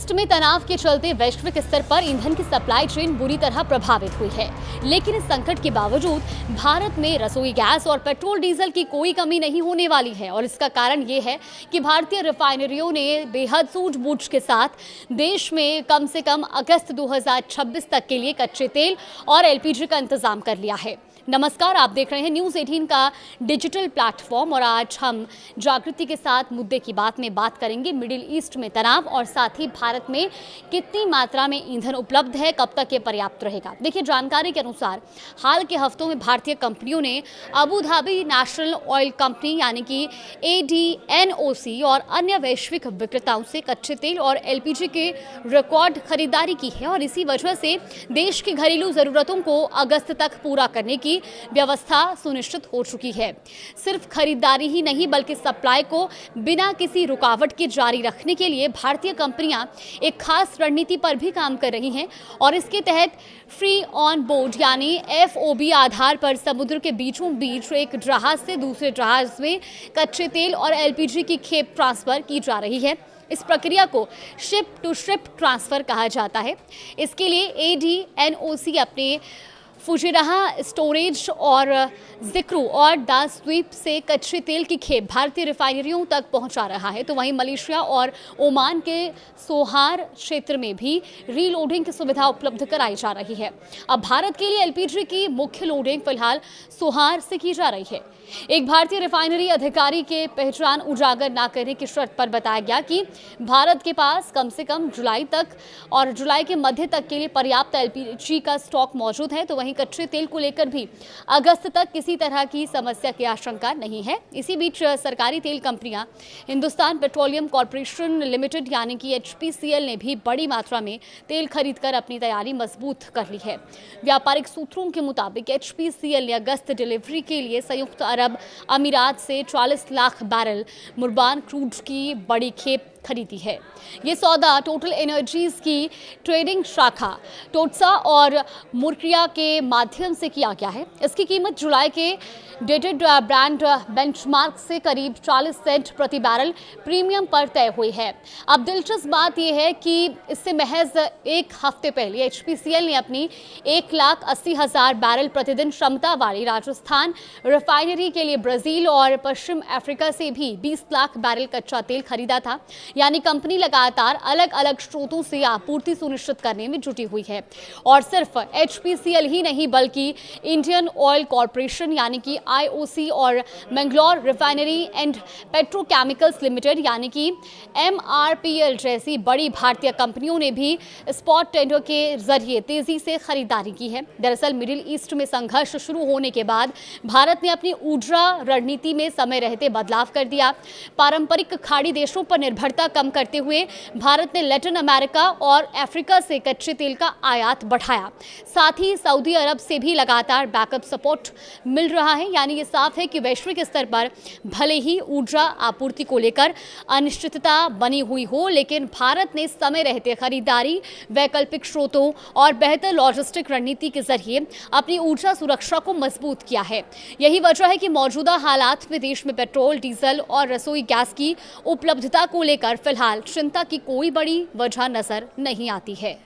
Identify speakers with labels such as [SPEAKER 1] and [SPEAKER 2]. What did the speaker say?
[SPEAKER 1] East में तनाव के चलते वैश्विक स्तर पर ईंधन की सप्लाई चेन बुरी तरह प्रभावित हुई है। लेकिन इस संकट के बावजूद भारत में रसोई गैस और पेट्रोल डीजल की कोई कमी नहीं होने वाली है और इसका कारण ये है कि भारतीय रिफाइनरियों ने बेहद सूझबूझ के साथ देश में कम से कम अगस्त 2026 तक के लिए कच्चे तेल और एलपीजी का इंतजाम कर लिया है। नमस्कार, आप देख रहे हैं न्यूज़ 18 का डिजिटल प्लेटफॉर्म और आज हम जागृति के साथ मुद्दे की बात में बात करेंगे मिडिल ईस्ट में तनाव और साथ ही भारत में कितनी मात्रा में ईंधन उपलब्ध है, कब तक ये पर्याप्त रहेगा। देखिए, जानकारी के अनुसार हाल के हफ्तों में भारतीय कंपनियों ने Abu Dhabi national oil company यानी कि ADNOC और अन्य वैश्विक विक्रेताओं से कच्चे तेल और एलपीजी के रिकॉर्ड खरीदारी की है और इसी वजह से देश की घरेलू जरूरतों को अगस्त तक पूरा करने की व्यवस्था सुनिश्चित हो चुकी है। सिर्फ खरीदारी ही नहीं बल्कि सप्लाई को बिना किसी रुकावट के जारी रखने के लिए भारतीय कंपनियां एक खास रणनीति पर भी काम कर रही हैं और इसके तहत फ्री ऑन बोर्ड यानी FOB आधार पर समुद्र के बीचों बीच एक जहाज से दूसरे जहाज में कच्चे तेल और एलपीजी की खेप ट्रांसफर की जा रही है। इस प्रक्रिया को शिप टू शिप ट्रांसफर कहा जाता है। इसके लिए ADNOC अपने फुजिराहा स्टोरेज और जिक्रू और द स्वीप से कच्चे तेल की खेप भारतीय रिफाइनरियों तक पहुंचा रहा है, तो वहीं मलेशिया और ओमान के सोहार क्षेत्र में भी रीलोडिंग की सुविधा उपलब्ध कराई जा रही है। अब भारत के लिए एलपीजी की मुख्य लोडिंग फिलहाल सोहार से की जा रही है। एक भारतीय रिफाइनरी अधिकारी के पहचान उजागर न करने की शर्त पर बताया गया कि भारत के पास कम से कम जुलाई तक और जुलाई के मध्य तक के लिए पर्याप्त एलपीजी का स्टॉक मौजूद है, तो वहीं कच्चे तेल को लेकर भी अगस्त तक किसी तरह की समस्या की आशंका नहीं है। इसी बीच सरकारी तेल कंपनियां हिंदुस्तान पेट्रोलियम कॉर्पोरेशन लिमिटेड यानी कि HPCL ने भी बड़ी मात्रा में तेल खरीदकर अपनी तैयारी मजबूत कर ली है। व्यापारिक सूत्रों के मुताबिक HPCL ने अगस्त डिलीवरी के लिए संयुक्त अरब अमीरात से 40 लाख बैरल मुर्बान क्रूड की बड़ी खेप खरीदी है। ये सौदा टोटल एनर्जीज की ट्रेडिंग शाखा टोटसा और मुर्किया के माध्यम से किया गया है। इसकी कीमत जुलाई के डेटेड ब्रांड बेंचमार्क से करीब 40 सेंट प्रति बैरल प्रीमियम पर तय हुई है। अब दिलचस्प बात यह है कि इससे महज एक हफ्ते पहले HPCL ने अपनी 1,80,000 बैरल प्रतिदिन क्षमता वाली राजस्थान रिफाइनरी के लिए ब्राजील और पश्चिम अफ्रीका से भी 20 लाख बैरल कच्चा तेल खरीदा था। यानी कंपनी लगातार अलग अलग स्रोतों से आपूर्ति सुनिश्चित करने में जुटी हुई है और सिर्फ HPCL ही नहीं बल्कि इंडियन ऑयल कॉर्पोरेशन यानी कि IOC और Mangalore refinery and petrochemicals limited यानी कि MRPL जैसी बड़ी भारतीय कंपनियों ने भी स्पॉट टेंडर के जरिए तेजी से खरीदारी की है। दरअसल मिडिल ईस्ट में संघर्ष शुरू होने के बाद भारत ने अपनी ऊर्जा रणनीति में समय रहते बदलाव कर दिया। पारंपरिक खाड़ी देशों पर निर्भरता कम करते हुए भारत ने लैटिन अमेरिका और अफ्रीका से कच्चे तेल का आयात बढ़ाया। साथ ही सऊदी अरब से भी लगातार बैकअप सपोर्ट मिल रहा है। यानी ये साफ है कि वैश्विक स्तर पर भले ही ऊर्जा आपूर्ति को लेकर अनिश्चितता बनी हुई हो, लेकिन भारत ने समय रहते खरीदारी, वैकल्पिक स्रोतों और बेहतर लॉजिस्टिक रणनीति के जरिए अपनी ऊर्जा सुरक्षा को मजबूत किया है। यही वजह है कि मौजूदा हालात में देश में पेट्रोल, डीजल और रसोई गैस की उपलब्धता को लेकर फिलहाल चिंता की कोई बड़ी वजह नजर नहीं आती है।